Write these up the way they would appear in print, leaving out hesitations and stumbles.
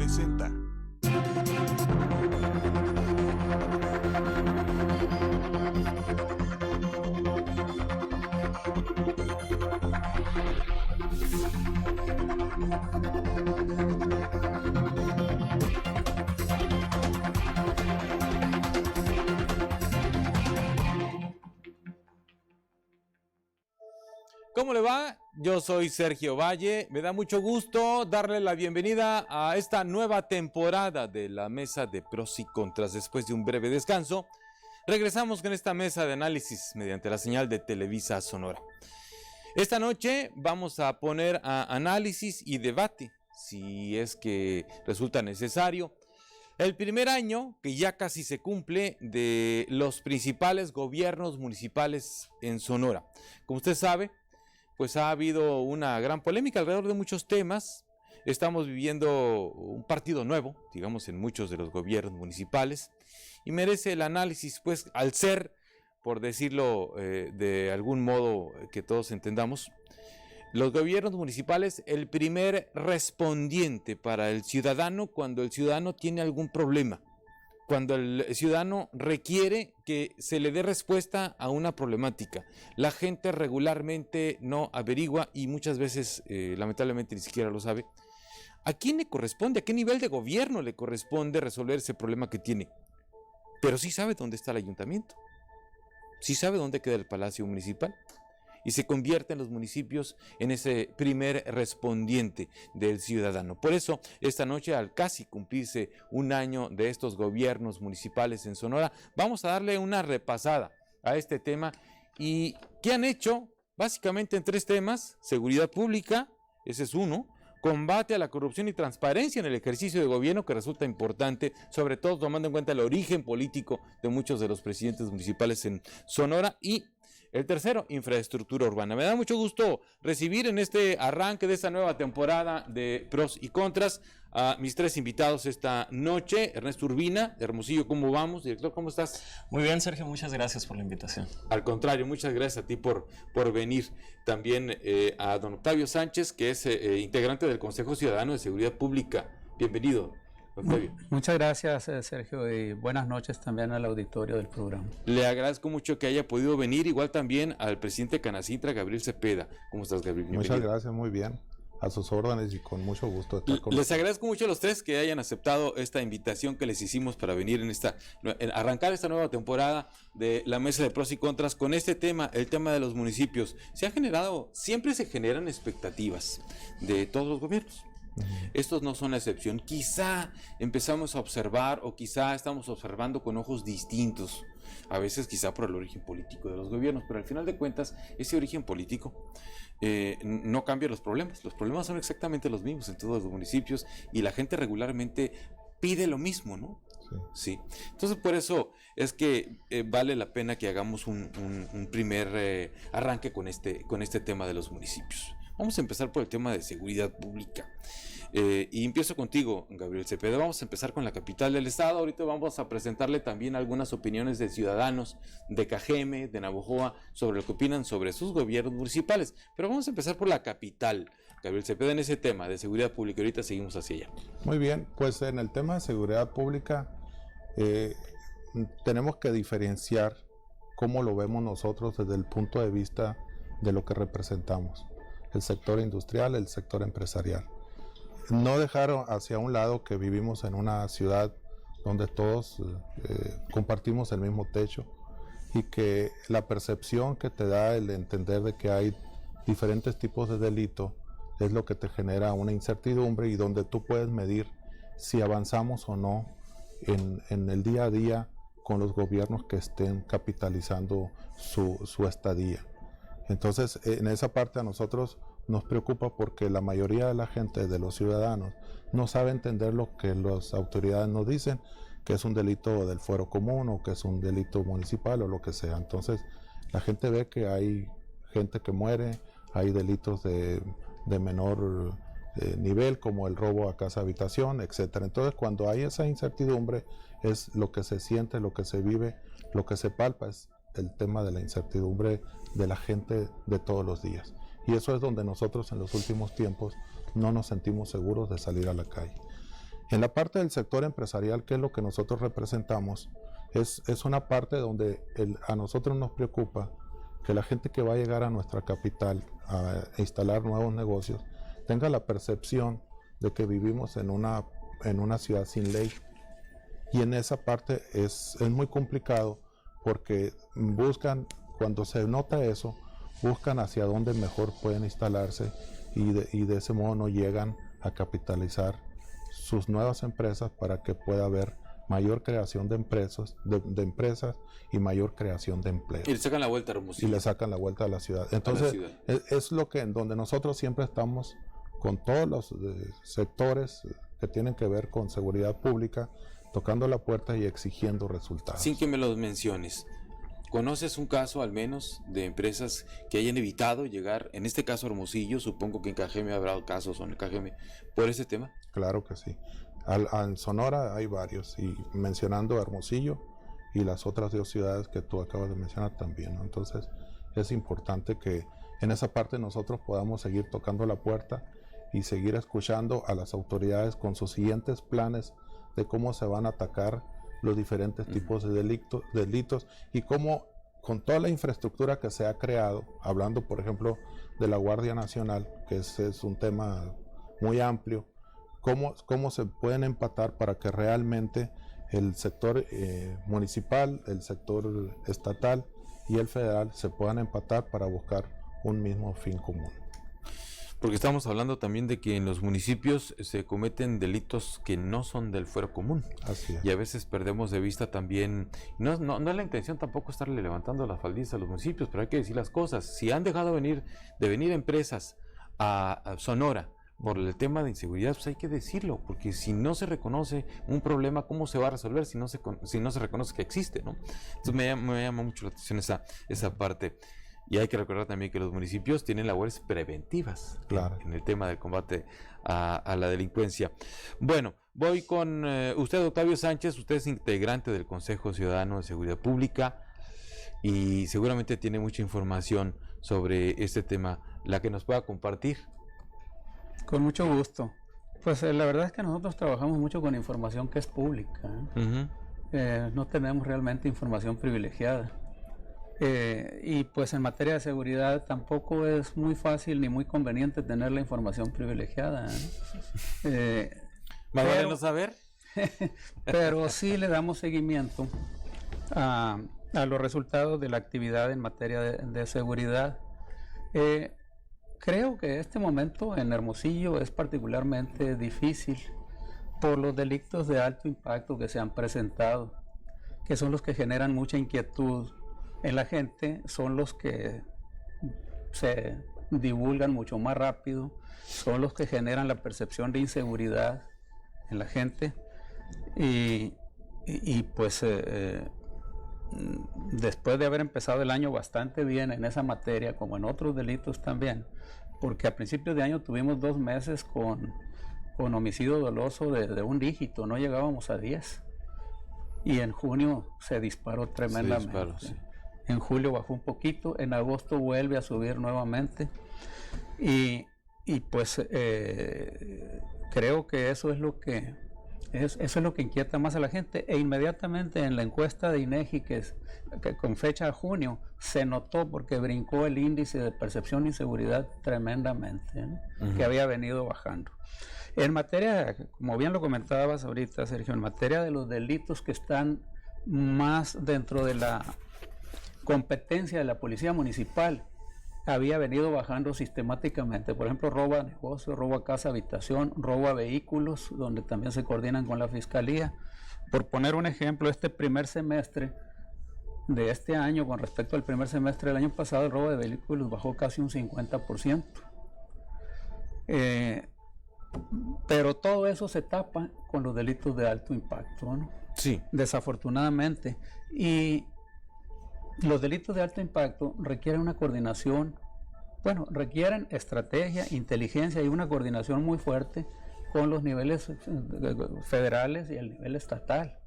presenta. ¿Cómo le va? Yo soy Sergio Valle. Me da mucho gusto darle la bienvenida a esta nueva temporada de la Mesa de Pros y Contras. Después de un breve descanso, regresamos con esta mesa de análisis mediante la señal de Televisa Sonora. Esta noche vamos a poner a análisis y debate, si es que resulta necesario, el primer año que ya casi se cumple de los principales gobiernos municipales en Sonora. Como usted sabe, pues ha habido una gran polémica alrededor de muchos temas. Estamos viviendo un partido nuevo, digamos, en muchos de los gobiernos municipales, y merece el análisis, pues, al ser, por decirlo de algún modo que todos entendamos, los gobiernos municipales el primer respondiente para el ciudadano cuando el ciudadano tiene algún problema, cuando el ciudadano requiere que se le dé respuesta a una problemática. La gente regularmente no averigua y muchas veces, lamentablemente, ni siquiera lo sabe. ¿A quién le corresponde? ¿A qué nivel de gobierno le corresponde resolver ese problema que tiene? Pero sí sabe dónde está el ayuntamiento. Sí sabe dónde queda el Palacio Municipal. Y se convierten los municipios en ese primer respondiente del ciudadano. Por eso, esta noche, al casi cumplirse un año de estos gobiernos municipales en Sonora, vamos a darle una repasada a este tema. ¿Y qué han hecho? Básicamente en tres temas: seguridad pública, ese es uno; combate a la corrupción y transparencia en el ejercicio de gobierno, que resulta importante, sobre todo tomando en cuenta el origen político de muchos de los presidentes municipales en Sonora; y el tercero, infraestructura urbana. Me da mucho gusto recibir en este arranque de esta nueva temporada de Pros y Contras a mis tres invitados esta noche. Ernesto Urbina, de Hermosillo, ¿cómo vamos? Director, ¿cómo estás? Muy bien, Sergio, muchas gracias por la invitación. Al contrario, muchas gracias a ti por venir. También a don Octavio Sánchez, que es integrante del Consejo Ciudadano de Seguridad Pública. Bienvenido, Octavio. Muchas gracias, Sergio, y buenas noches también al auditorio del programa. Le agradezco mucho que haya podido venir, igual también al presidente de Canacintra, Gabriel Cepeda. ¿Cómo estás, Gabriel? Bienvenido. Muchas gracias, muy bien. A sus órdenes y con mucho gusto estar con Les agradezco mucho a los tres que hayan aceptado esta invitación que les hicimos para venir en arrancar esta nueva temporada de la Mesa de Pros y Contras con este tema, el tema de los municipios. Siempre se generan expectativas de todos los gobiernos. Estos no son la excepción. Quizá empezamos a observar, o quizá estamos observando con ojos distintos, a veces quizá por el origen político de los gobiernos, pero al final de cuentas ese origen político no cambia los problemas. Los problemas son exactamente los mismos en todos los municipios y la gente regularmente pide lo mismo, ¿no? Sí. Entonces, por eso es que vale la pena que hagamos un primer arranque con este tema de los municipios. Vamos a empezar por el tema de seguridad pública. Y empiezo contigo, Gabriel Cepeda. Vamos a empezar con la capital del estado. Ahorita vamos a presentarle también algunas opiniones de ciudadanos de Cajeme, de Navojoa, sobre lo que opinan sobre sus gobiernos municipales. Pero vamos a empezar por la capital, Gabriel Cepeda, en ese tema de seguridad pública. Ahorita seguimos hacia allá. Muy bien, pues en el tema de seguridad pública tenemos que diferenciar cómo lo vemos nosotros desde el punto de vista de lo que representamos. El sector industrial, el sector empresarial. No dejar hacia un lado que vivimos en una ciudad donde todos compartimos el mismo techo y que la percepción que te da el entender de que hay diferentes tipos de delito es lo que te genera una incertidumbre y donde tú puedes medir si avanzamos o no en el día a día con los gobiernos que estén capitalizando su estadía. Entonces, en esa parte a nosotros nos preocupa porque la mayoría de la gente, de los ciudadanos, no sabe entender lo que las autoridades nos dicen, que es un delito del fuero común o que es un delito municipal o lo que sea. Entonces, la gente ve que hay gente que muere, hay delitos de menor nivel como el robo a casa habitación, etcétera. Entonces, cuando hay esa incertidumbre, es lo que se siente, lo que se vive, lo que se palpa, es el tema de la incertidumbre de la gente de todos los días. Y eso es donde nosotros en los últimos tiempos no nos sentimos seguros de salir a la calle. En la parte del sector empresarial, que es lo que nosotros representamos, es una parte donde a nosotros nos preocupa que la gente que va a llegar a nuestra capital a instalar nuevos negocios tenga la percepción de que vivimos en una ciudad sin ley. Y en esa parte es muy complicado porque cuando se nota eso, buscan hacia dónde mejor pueden instalarse y de ese modo no llegan a capitalizar sus nuevas empresas para que pueda haber mayor creación de empresas y mayor creación de empleo. Y le sacan la vuelta a Hermosillo. Y le sacan la vuelta a la ciudad. Entonces, es lo que en donde nosotros siempre estamos con todos los sectores que tienen que ver con seguridad pública, tocando la puerta y exigiendo resultados. Sin que me los menciones, ¿conoces un caso al menos de empresas que hayan evitado llegar, en este caso Hermosillo, supongo que en Cajeme habrá casos o en Cajeme, por ese tema? Claro que sí. En Sonora hay varios, y mencionando Hermosillo y las otras 2 ciudades que tú acabas de mencionar también, ¿no? Entonces es importante que en esa parte nosotros podamos seguir tocando la puerta y seguir escuchando a las autoridades con sus siguientes planes de cómo se van a atacar los diferentes tipos de delitos y cómo con toda la infraestructura que se ha creado, hablando por ejemplo de la Guardia Nacional, que es un tema muy amplio, cómo se pueden empatar para que realmente el sector municipal, el sector estatal y el federal se puedan empatar para buscar un mismo fin común. Porque estamos hablando también de que en los municipios se cometen delitos que no son del fuero común. Así es. Y a veces perdemos de vista también, no es la intención tampoco estarle levantando la faldiza a los municipios, pero hay que decir las cosas. Si han dejado de venir empresas a Sonora por el tema de inseguridad, pues hay que decirlo, porque si no se reconoce un problema, ¿cómo se va a resolver si no se reconoce que existe, ¿no? Entonces me llama mucho la atención esa parte. Y hay que recordar también que los municipios tienen labores preventivas, claro, en el tema del combate a la delincuencia. Bueno, voy con usted, Octavio Sánchez. Usted es integrante del Consejo Ciudadano de Seguridad Pública y seguramente tiene mucha información sobre este tema, la que nos pueda compartir. Con mucho gusto. Pues la verdad es que nosotros trabajamos mucho con información que es pública, ¿eh? No tenemos realmente información privilegiada. Y pues en materia de seguridad tampoco es muy fácil ni muy conveniente tener la información privilegiada, ¿eh? ¿Más vale no saber? Pero sí le damos seguimiento a los resultados de la actividad en materia de seguridad. Creo que este momento en Hermosillo es particularmente difícil por los delitos de alto impacto que se han presentado, que son los que generan mucha inquietud en la gente, son los que se divulgan mucho más rápido, son los que generan la percepción de inseguridad en la gente y pues después de haber empezado el año bastante bien en esa materia, como en otros delitos también, porque a principios de año tuvimos 2 meses con homicidio doloso de un dígito, no llegábamos a 10, y en junio se disparó tremendamente. Sí. En julio bajó un poquito, en agosto vuelve a subir nuevamente y pues creo que eso es lo que inquieta más a la gente. E inmediatamente en la encuesta de INEGI que con fecha de junio se notó, porque brincó el índice de percepción de inseguridad tremendamente, ¿no? Que había venido bajando. En materia, como bien lo comentabas ahorita, Sergio, en materia de los delitos que están más dentro de la competencia de la policía municipal, había venido bajando sistemáticamente. Por ejemplo, robo a negocios, robo a casa, habitación, robo a vehículos, donde también se coordinan con la fiscalía. Por poner un ejemplo, este primer semestre de este año con respecto al primer semestre del año pasado, el robo de vehículos bajó casi un 50%. Pero todo eso se tapa con los delitos de alto impacto, ¿no? Sí. Desafortunadamente. Y los delitos de alto impacto requieren una coordinación, requieren estrategia, inteligencia y una coordinación muy fuerte con los niveles federales y el nivel estatal.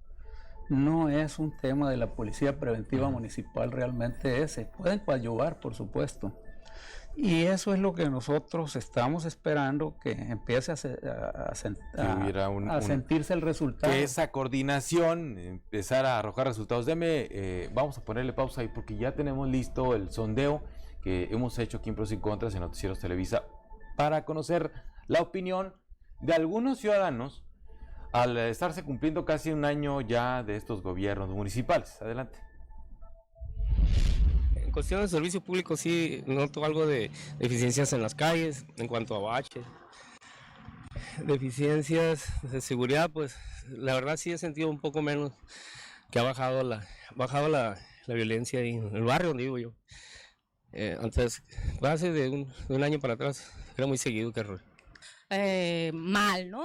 No es un tema de la policía preventiva municipal realmente ese. Pueden coadyuvar, por supuesto. Y eso es lo que nosotros estamos esperando, que empiece a sentirse el resultado. Que esa coordinación empezar a arrojar resultados. Vamos a ponerle pausa ahí porque ya tenemos listo el sondeo que hemos hecho aquí en Pros y Contras en Noticieros Televisa para conocer la opinión de algunos ciudadanos al estarse cumpliendo casi un año ya de estos gobiernos municipales. Adelante. En cuestión de servicio público sí noto algo de deficiencias en las calles, en cuanto a baches, deficiencias de seguridad, pues la verdad sí he sentido un poco menos que ha bajado la violencia ahí en el barrio donde vivo yo. Antes, hace de un año para atrás, era muy seguido que mal, ¿no?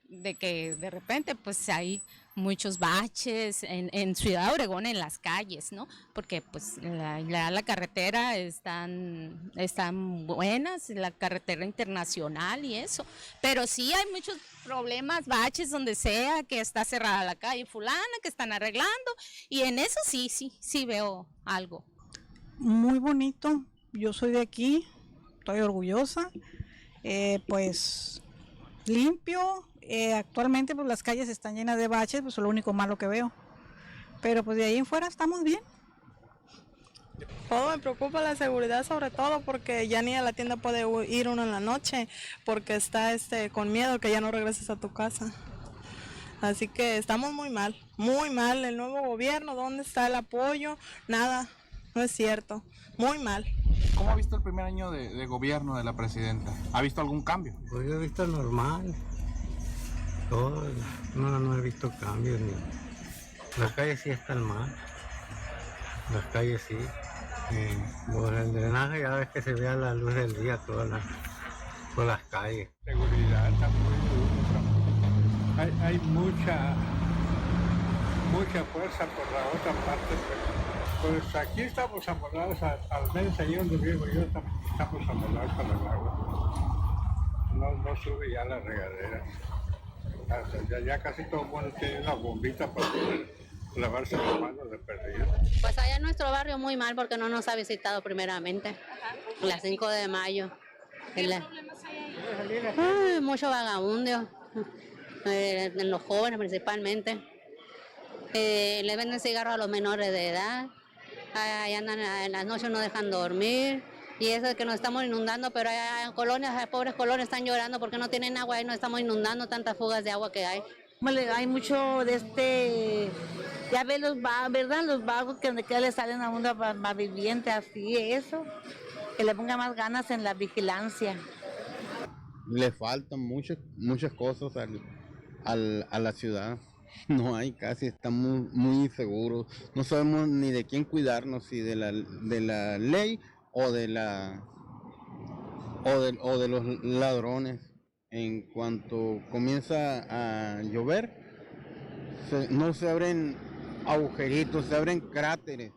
De que de repente pues hay muchos baches en Ciudad Obregón, en las calles, ¿no? Porque pues la carretera están buenas, la carretera internacional y eso, pero sí hay muchos problemas, baches donde sea, que está cerrada la calle fulana, que están arreglando, y en eso sí veo algo. Muy bonito, yo soy de aquí, estoy orgullosa, pues limpio, actualmente pues las calles están llenas de baches, pues es lo único malo que veo, pero pues de ahí en fuera estamos bien. Todo me preocupa la seguridad, sobre todo porque ya ni a la tienda puede ir uno en la noche porque está con miedo que ya no regreses a tu casa. Así que estamos muy mal, el nuevo gobierno, ¿dónde está el apoyo? Nada, no es cierto, muy mal. ¿Cómo ha visto el primer año de gobierno de la presidenta? ¿Ha visto algún cambio? Pues yo he visto normal, todo, no he visto cambios. Las calles sí están mal, las calles sí. Por el drenaje ya ves que se vea la luz del día todas las calles. Seguridad está muy dura, hay mucha fuerza por la otra parte, pero pues aquí estamos amolados, al menos allí donde vivo yo estamos amolados con el agua. No sube ya la regadera. Ya casi todo el mundo tiene una bombita para poder lavarse las manos de perdido. Pues allá en nuestro barrio muy mal porque no nos ha visitado primeramente. La 5 de mayo. ¿Qué problemas hay ahí? Mucho vagabundio, en los jóvenes principalmente. Le venden cigarros a los menores de edad. Ahí andan en las noches, no dejan dormir. Y eso es que nos estamos inundando, pero hay colonias, pobres colonias están llorando porque no tienen agua y nos estamos inundando, tantas fugas de agua que hay. Hay mucho ya ves ¿verdad? Los vagos que le salen a uno más viviente, así, eso. Que le ponga más ganas en la vigilancia. Le faltan muchas cosas a la ciudad. No hay casi, estamos muy inseguros. No sabemos ni de quién cuidarnos, si de la ley o de los ladrones. En cuanto comienza a llover, no se abren agujeritos, se abren cráteres.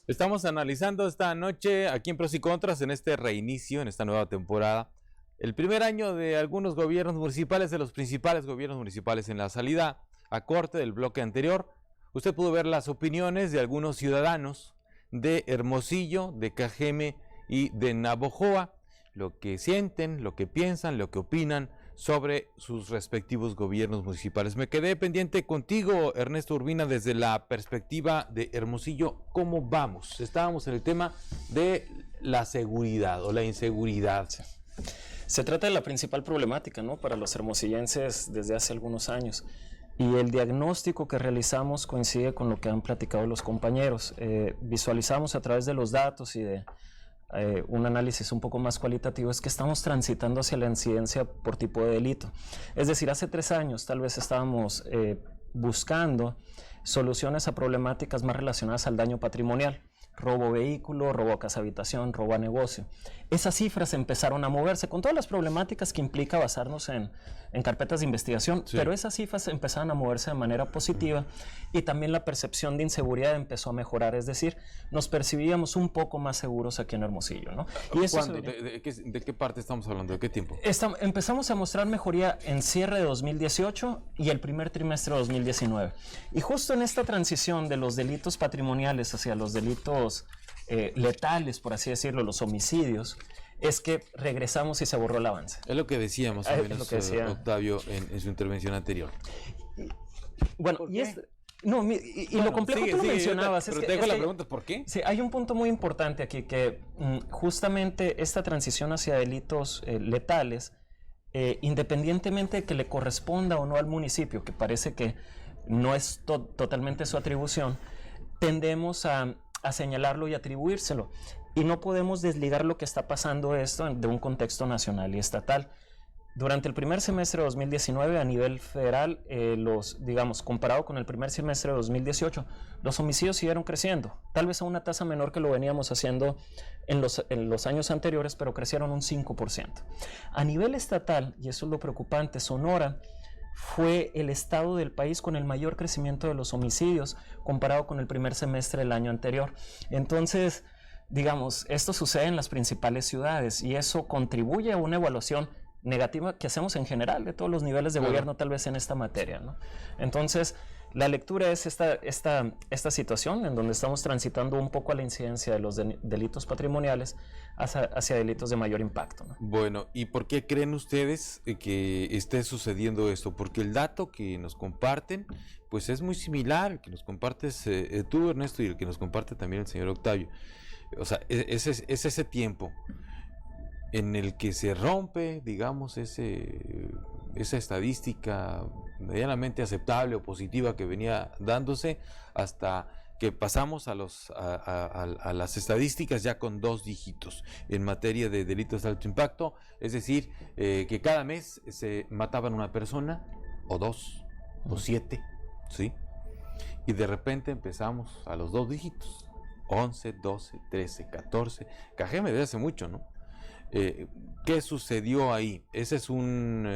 Estamos analizando esta noche aquí en Pros y Contras, en este reinicio, en esta nueva temporada, el primer año de algunos gobiernos municipales, de los principales gobiernos municipales. En la salida a corte del bloque anterior, usted pudo ver las opiniones de algunos ciudadanos de Hermosillo, de Cajeme y de Navojoa, lo que sienten, lo que piensan, lo que opinan sobre sus respectivos gobiernos municipales. Me quedé pendiente contigo, Ernesto Urbina, desde la perspectiva de Hermosillo. ¿Cómo vamos? Estábamos en el tema de la seguridad o la inseguridad. Se trata de la principal problemática, ¿no?, para los hermosillenses desde hace algunos años. Y el diagnóstico que realizamos coincide con lo que han platicado los compañeros. Visualizamos a través de los datos y de un análisis un poco más cualitativo, es que estamos transitando hacia la incidencia por tipo de delito. Es decir, hace 3 años tal vez estábamos buscando soluciones a problemáticas más relacionadas al daño patrimonial. Robo vehículo, robo a casa habitación, robo a negocio. Esas cifras empezaron a moverse con todas las problemáticas que implica basarnos en carpetas de investigación, sí. Pero esas cifras empezaron a moverse de manera positiva y también la percepción de inseguridad empezó a mejorar, es decir, nos percibíamos un poco más seguros aquí en Hermosillo, ¿no? Y eso ¿De qué parte estamos hablando? ¿De qué tiempo? Empezamos a mostrar mejoría en cierre de 2018 y el primer trimestre de 2019. Y justo en esta transición de los delitos patrimoniales hacia los delitos letales, por así decirlo, los homicidios, es que regresamos y se borró el avance. Es lo que decía más o menos Octavio en su intervención anterior. Bueno, lo complejo tú lo mencionabas. Pero te dejo la pregunta, ¿por qué? Sí, hay un punto muy importante aquí, que justamente esta transición hacia delitos letales, independientemente de que le corresponda o no al municipio, que parece que no es totalmente su atribución, tendemos a señalarlo y atribuírselo. Y no podemos desligar lo que está pasando esto de un contexto nacional y estatal. Durante el primer semestre de 2019, a nivel federal, comparado con el primer semestre de 2018, los homicidios siguieron creciendo, tal vez a una tasa menor que lo veníamos haciendo en los años anteriores, pero crecieron un 5%. A nivel estatal, y eso es lo preocupante, Sonora fue el estado del país con el mayor crecimiento de los homicidios comparado con el primer semestre del año anterior. Entonces, esto sucede en las principales ciudades y eso contribuye a una evaluación negativa que hacemos en general de todos los niveles de gobierno, tal vez en esta materia, ¿no? Entonces, la lectura es esta situación en donde estamos transitando un poco a la incidencia de los delitos patrimoniales hacia delitos de mayor impacto, ¿no? Bueno, ¿y por qué creen ustedes que esté sucediendo esto? Porque el dato que nos comparten, pues es muy similar, el que nos compartes tú, Ernesto, y el que nos comparte también el señor Octavio. O sea, es ese tiempo en el que se rompe, digamos, esa estadística medianamente aceptable o positiva que venía dándose, hasta que pasamos a las estadísticas ya con 2 dígitos en materia de delitos de alto impacto, es decir, que cada mes se mataban una persona, o 2, o 7, ¿sí? Y de repente empezamos a los 2 dígitos, 11, 12, 13, 14, Cajeme desde hace mucho, ¿no? ¿Qué sucedió ahí? Ese es un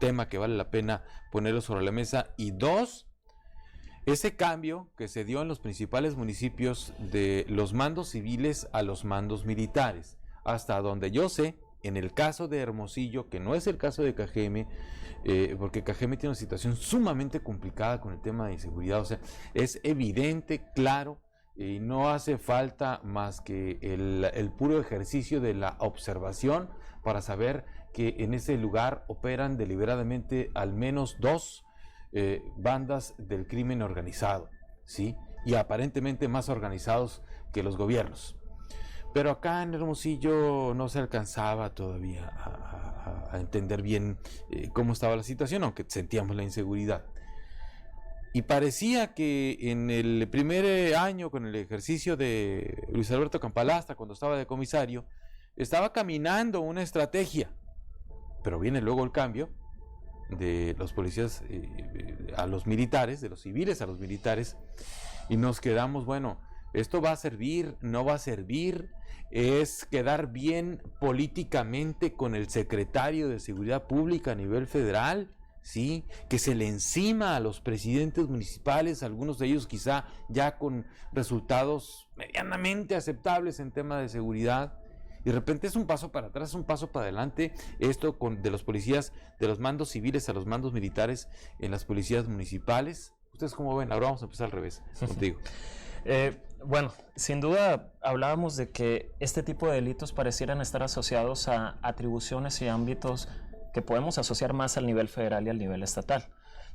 tema que vale la pena ponerlo sobre la mesa. Y 2, ese cambio que se dio en los principales municipios de los mandos civiles a los mandos militares. Hasta donde yo sé, en el caso de Hermosillo, que no es el caso de Cajeme, porque Cajeme tiene una situación sumamente complicada con el tema de inseguridad. O sea, es evidente, claro, y no hace falta más que el puro ejercicio de la observación para saber que en ese lugar operan deliberadamente al menos 2 bandas del crimen organizado, ¿sí? Y aparentemente más organizados que los gobiernos. Pero acá en Hermosillo no se alcanzaba todavía a entender bien cómo estaba la situación, aunque sentíamos la inseguridad. Y parecía que en el primer año, con el ejercicio de Luis Alberto Campalasta, cuando estaba de comisario, estaba caminando una estrategia. Pero viene luego el cambio de los policías a los militares, de los civiles a los militares, y nos quedamos, bueno, ¿esto va a servir? ¿No va a servir? ¿Es quedar bien políticamente con el secretario de Seguridad Pública a nivel federal? ¿Sí? Que se le encima a los presidentes municipales, algunos de ellos quizá ya con resultados medianamente aceptables en tema de seguridad, y de repente es un paso para atrás, un paso para adelante, esto de los policías, de los mandos civiles a los mandos militares en las policías municipales. ¿Ustedes cómo ven? Ahora vamos a empezar al revés, contigo. Bueno, sin duda hablábamos de que este tipo de delitos parecieran estar asociados a atribuciones y ámbitos que podemos asociar más al nivel federal y al nivel estatal.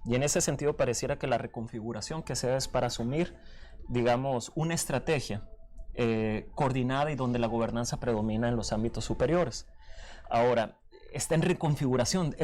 Y en ese sentido pareciera que la reconfiguración que se da es para asumir, una estrategia coordinada y donde la gobernanza predomina en los ámbitos superiores. Ahora, está en reconfiguración,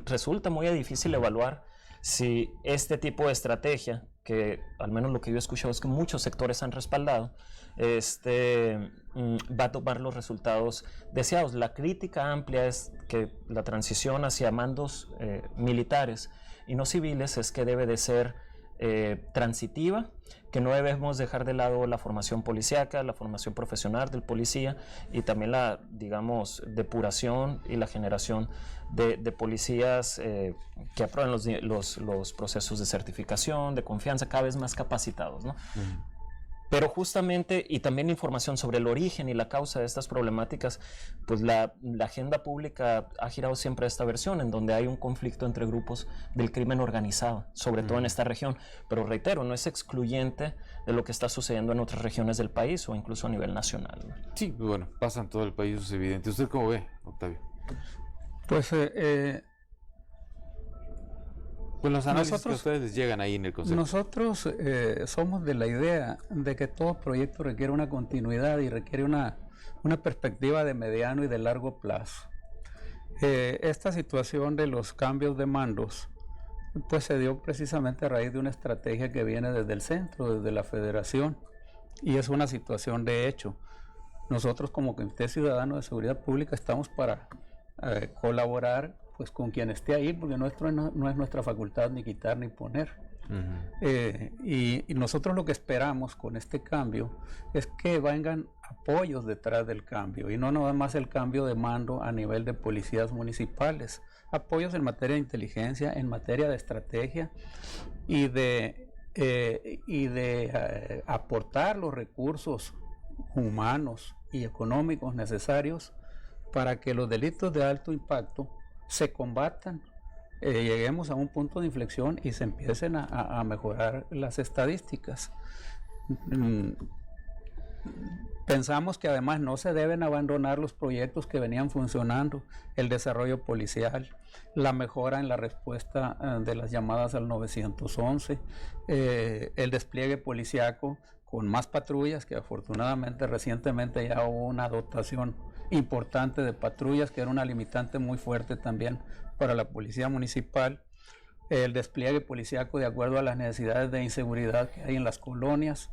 resulta muy difícil evaluar si este tipo de estrategia, que al menos lo que yo he escuchado es que muchos sectores han respaldado, va a tomar los resultados deseados. La crítica amplia es que la transición hacia mandos militares y no civiles es que debe de ser transitiva, que no debemos dejar de lado la formación policíaca, la formación profesional del policía y también la, digamos, depuración y la generación de policías que aprueben los procesos de certificación, de confianza, cada vez más capacitados, ¿no? Pero justamente, y también información sobre el origen y la causa de estas problemáticas, pues la agenda pública ha girado siempre a esta versión, en donde hay un conflicto entre grupos del crimen organizado, sobre todo en esta región. Pero reitero, no es excluyente de lo que está sucediendo en otras regiones del país o incluso a nivel nacional, ¿no? Sí, bueno, pasa en todo el país, eso es evidente. ¿Usted cómo ve, Octavio? Pues Con los análisis que ustedes les llegan ahí en el Consejo. Nosotros somos de la idea de que todo proyecto requiere una continuidad y requiere una perspectiva de mediano y de largo plazo. Esta situación de los cambios de mandos pues se dio precisamente a raíz de una estrategia que viene desde el centro, desde la federación, y es una situación de hecho. Nosotros como Comité Ciudadano de Seguridad Pública estamos para colaborar pues con quien esté ahí, porque no es nuestra facultad ni quitar ni poner. Y nosotros lo que esperamos con este cambio es que vengan apoyos detrás del cambio, y no nada más el cambio de mando a nivel de policías municipales, apoyos en materia de inteligencia, en materia de estrategia y de aportar los recursos humanos y económicos necesarios para que los delitos de alto impacto se combatan, lleguemos a un punto de inflexión y se empiecen a mejorar las estadísticas. Pensamos que además no se deben abandonar los proyectos que venían funcionando, el desarrollo policial, la mejora en la respuesta de las llamadas al 911, el despliegue policiaco con más patrullas, que afortunadamente recientemente ya hubo una dotación importante de patrullas, que era una limitante muy fuerte también para la policía municipal, el despliegue policiaco de acuerdo a las necesidades de inseguridad que hay en las colonias,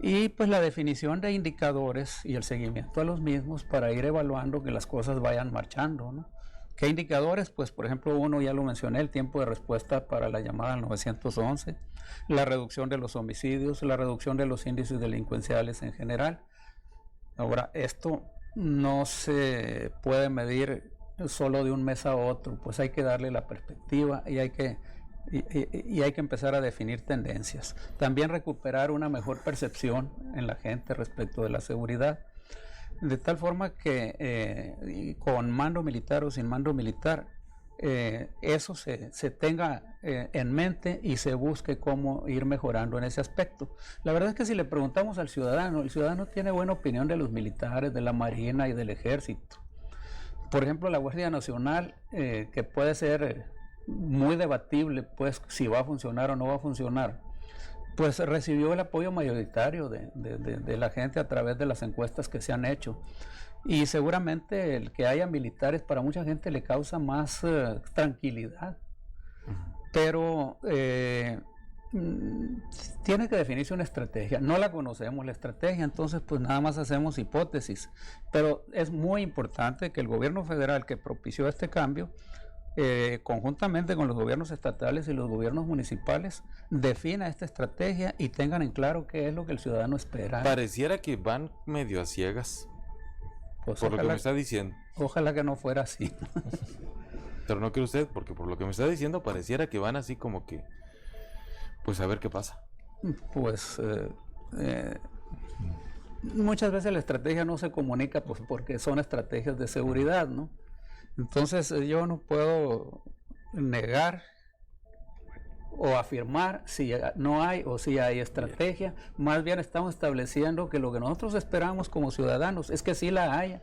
y pues la definición de indicadores y el seguimiento a los mismos para ir evaluando que las cosas vayan marchando, ¿no? ¿Qué indicadores? Pues por ejemplo, uno ya lo mencioné, el tiempo de respuesta para la llamada al 911, la reducción de los homicidios, la reducción de los índices delincuenciales en general. Ahora, esto no se puede medir solo de un mes a otro, pues hay que darle la perspectiva y hay que empezar a definir tendencias. También recuperar una mejor percepción en la gente respecto de la seguridad, de tal forma que con mando militar o sin mando militar, eso se tenga en mente y se busque cómo ir mejorando en ese aspecto. La verdad es que si le preguntamos al ciudadano, el ciudadano tiene buena opinión de los militares, de la Marina y del Ejército. Por ejemplo, la Guardia Nacional, que puede ser muy debatible, pues si va a funcionar o no va a funcionar, pues recibió el apoyo mayoritario de la gente a través de las encuestas que se han hecho. Y seguramente el que haya militares para mucha gente le causa más tranquilidad. Pero tiene que definirse una estrategia. No la conocemos la estrategia, entonces pues nada más hacemos hipótesis. Pero es muy importante que el gobierno federal que propició este cambio, conjuntamente con los gobiernos estatales y los gobiernos municipales, defina esta estrategia y tengan en claro qué es lo que el ciudadano espera. Pareciera que van medio a ciegas, pues por lo que me está diciendo. Ojalá que no fuera así. Pero no cree usted, porque por lo que me está diciendo pareciera que van así como que, pues a ver qué pasa. Pues muchas veces la estrategia no se comunica, pues porque son estrategias de seguridad, ¿no? Entonces yo no puedo negar o afirmar si no hay o si hay estrategia. Más bien estamos estableciendo que lo que nosotros esperamos como ciudadanos es que sí la haya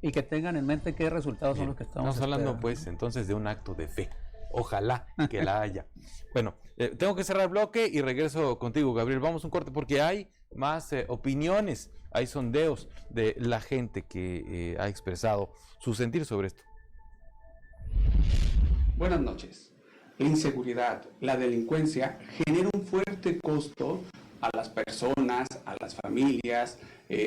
y que tengan en mente qué resultados son los que estamos hablando esperando. Pues entonces de un acto de fe. Ojalá que la haya. Bueno, tengo que cerrar el bloque y regreso contigo, Gabriel. Vamos a un corte porque hay más opiniones, hay sondeos de la gente que ha expresado su sentir sobre esto. Buenas noches. La inseguridad, la delincuencia genera un fuerte costo a las personas, a las familias,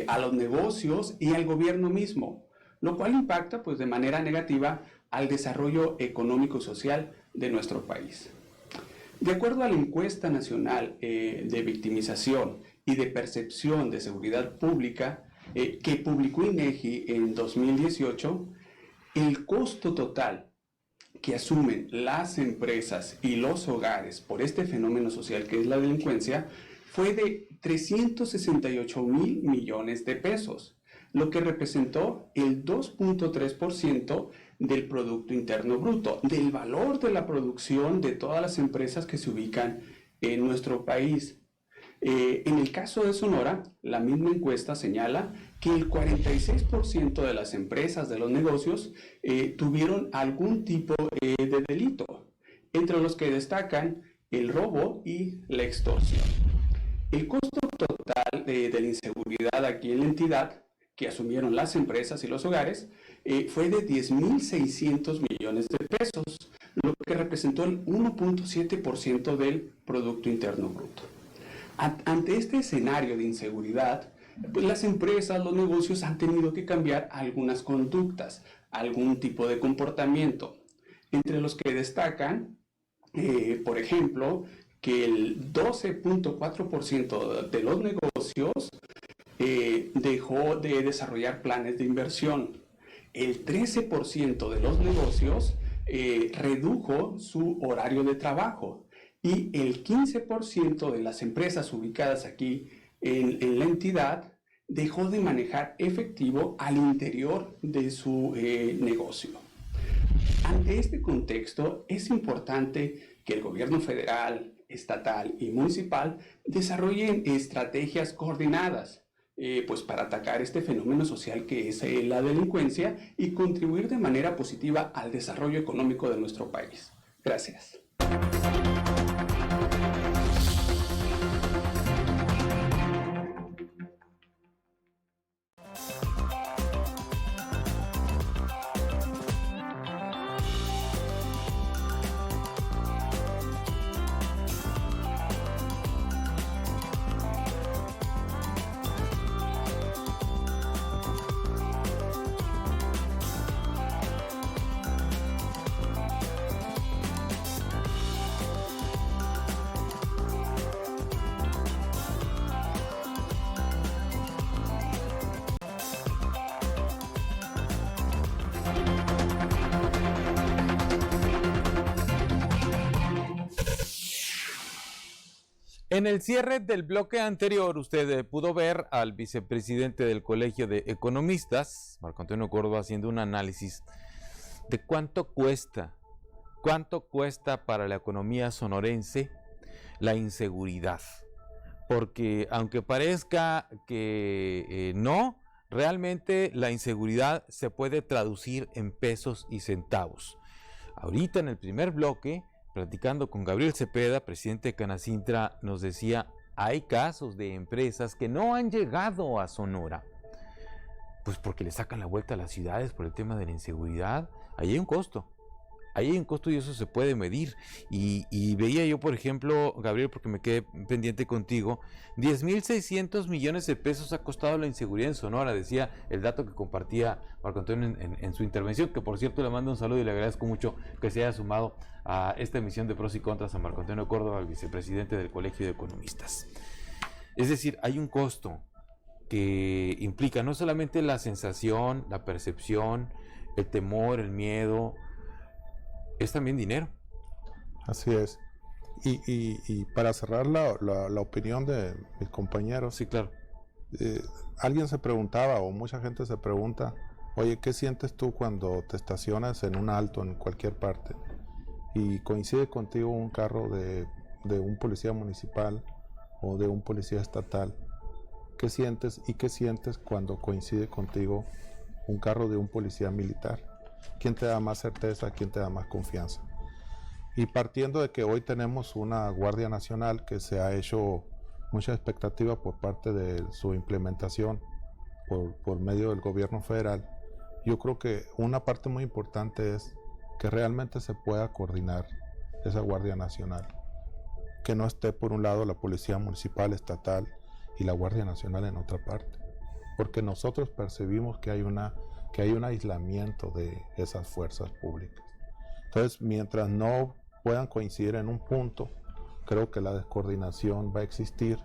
a los negocios y al gobierno mismo, lo cual impacta pues de manera negativa al desarrollo económico y social de nuestro país. De acuerdo a la encuesta nacional de victimización y de percepción de seguridad pública que publicó INEGI en 2018, el costo total que asumen las empresas y los hogares por este fenómeno social que es la delincuencia fue de 368,000 millones de pesos, lo que representó el 2.3% del Producto Interno Bruto, del valor de la producción de todas las empresas que se ubican en nuestro país. En el caso de Sonora, la misma encuesta señala que el 46% de las empresas, de los negocios, tuvieron algún tipo de delito, entre los que destacan el robo y la extorsión. El costo total de la inseguridad aquí en la entidad, que asumieron las empresas y los hogares, fue de 10,600 millones de pesos, lo que representó el 1.7% del Producto Interno Bruto. Ante este escenario de inseguridad, pues las empresas, los negocios han tenido que cambiar algunas conductas, algún tipo de comportamiento, entre los que destacan, por ejemplo, que el 12.4% de los negocios dejó de desarrollar planes de inversión. El 13% de los negocios redujo su horario de trabajo y el 15% de las empresas ubicadas aquí en la entidad dejó de manejar efectivo al interior de su negocio. Ante este contexto, es importante que el gobierno federal, estatal y municipal desarrollen estrategias coordinadas pues para atacar este fenómeno social que es la delincuencia y contribuir de manera positiva al desarrollo económico de nuestro país. Gracias. En el cierre del bloque anterior, usted pudo ver al vicepresidente del Colegio de Economistas, Marco Antonio Córdoba, haciendo un análisis de cuánto cuesta para la economía sonorense la inseguridad. Porque aunque parezca que no, realmente la inseguridad se puede traducir en pesos y centavos. Ahorita en el primer bloque, platicando con Gabriel Cepeda, presidente de Canacintra, nos decía, hay casos de empresas que no han llegado a Sonora, pues porque le sacan la vuelta a las ciudades por el tema de la inseguridad. Ahí hay un costo y eso se puede medir. Y veía yo, por ejemplo, Gabriel, porque me quedé pendiente contigo, 10,600 millones de pesos ha costado la inseguridad en Sonora, decía el dato que compartía Marco Antonio en su intervención, que por cierto le mando un saludo y le agradezco mucho que se haya sumado a esta emisión de Pros y Contras a Marco Antonio Córdoba, el vicepresidente del Colegio de Economistas. Es decir, hay un costo que implica no solamente la sensación, la percepción, el temor, el miedo, es también dinero. Así es. Y para cerrar la opinión de mis compañeros, sí, claro. Alguien se preguntaba, o mucha gente se pregunta, oye, ¿qué sientes tú cuando te estacionas en un alto en cualquier parte y coincide contigo un carro de un policía municipal o de un policía estatal? ¿Qué sientes y qué sientes cuando coincide contigo un carro de un policía militar? ¿Quién te da más certeza? ¿Quién te da más confianza? Y partiendo de que hoy tenemos una Guardia Nacional que se ha hecho mucha expectativa por parte de su implementación por medio del gobierno federal, yo creo que una parte muy importante es que realmente se pueda coordinar esa Guardia Nacional. que no esté por un lado la Policía Municipal, Estatal y la Guardia Nacional en otra parte, porque nosotros percibimos que hay un aislamiento de esas fuerzas públicas. Entonces, mientras no puedan coincidir en un punto, creo que la descoordinación va a existir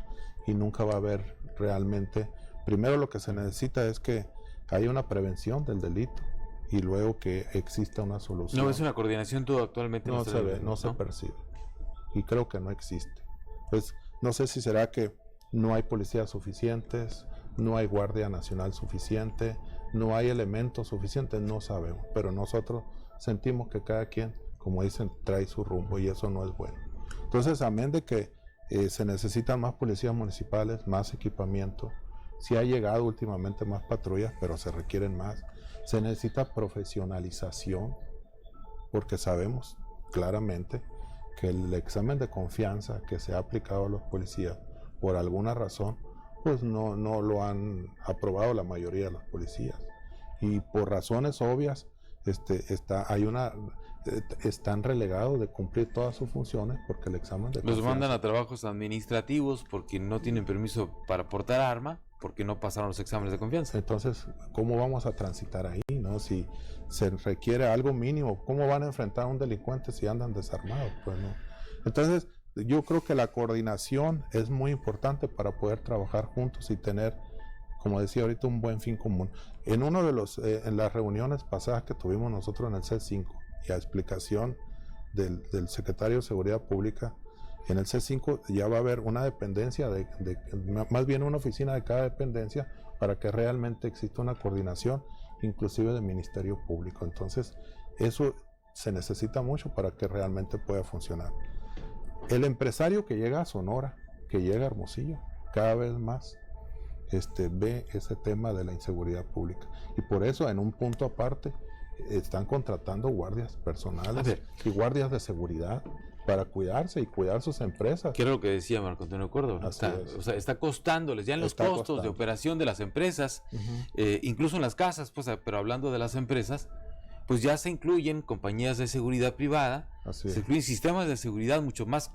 y nunca va a haber realmente. Primero lo que se necesita es que haya una prevención del delito y luego que exista una solución. No es una coordinación todo actualmente. No se ve, no se percibe. Y creo que no existe. Pues no sé si será que no hay policías suficientes, no hay Guardia Nacional suficiente, no hay elementos suficientes, no sabemos. Pero nosotros sentimos que cada quien, como dicen, trae su rumbo y eso no es bueno. Entonces, amén de que se necesitan más policías municipales, más equipamiento, sí ha llegado últimamente más patrullas, pero se requieren más. Se necesita profesionalización, porque sabemos claramente que el examen de confianza que se ha aplicado a los policías, por alguna razón, pues no lo han aprobado la mayoría de los policías. Y por razones obvias, están relegados de cumplir todas sus funciones porque el examen de confianza... Los mandan a trabajos administrativos porque no tienen permiso para portar arma, porque no pasaron los exámenes de confianza. Entonces, ¿cómo vamos a transitar ahí, no? Si se requiere algo mínimo, ¿cómo van a enfrentar a un delincuente si andan desarmados? Pues no. Entonces, yo creo que la coordinación es muy importante para poder trabajar juntos y tener, como decía ahorita, un buen fin común. En uno de en las reuniones pasadas que tuvimos nosotros en el C5, y a explicación del secretario de Seguridad Pública, en el C5 ya va a haber una dependencia, más bien una oficina de cada dependencia, para que realmente exista una coordinación, inclusive del Ministerio Público. Entonces, eso se necesita mucho para que realmente pueda funcionar. El empresario que llega a Sonora, que llega a Hermosillo, cada vez más ve ese tema de la inseguridad pública. Y por eso, en un punto aparte, están contratando guardias personales y guardias de seguridad para cuidarse y cuidar sus empresas. ¿Qué era lo que decía Marco Antonio Córdoba? Está costándoles ya en los costos de operación de las empresas, incluso en las casas, pues, pero hablando de las empresas, pues ya se incluyen compañías de seguridad privada, se incluyen sistemas de seguridad mucho más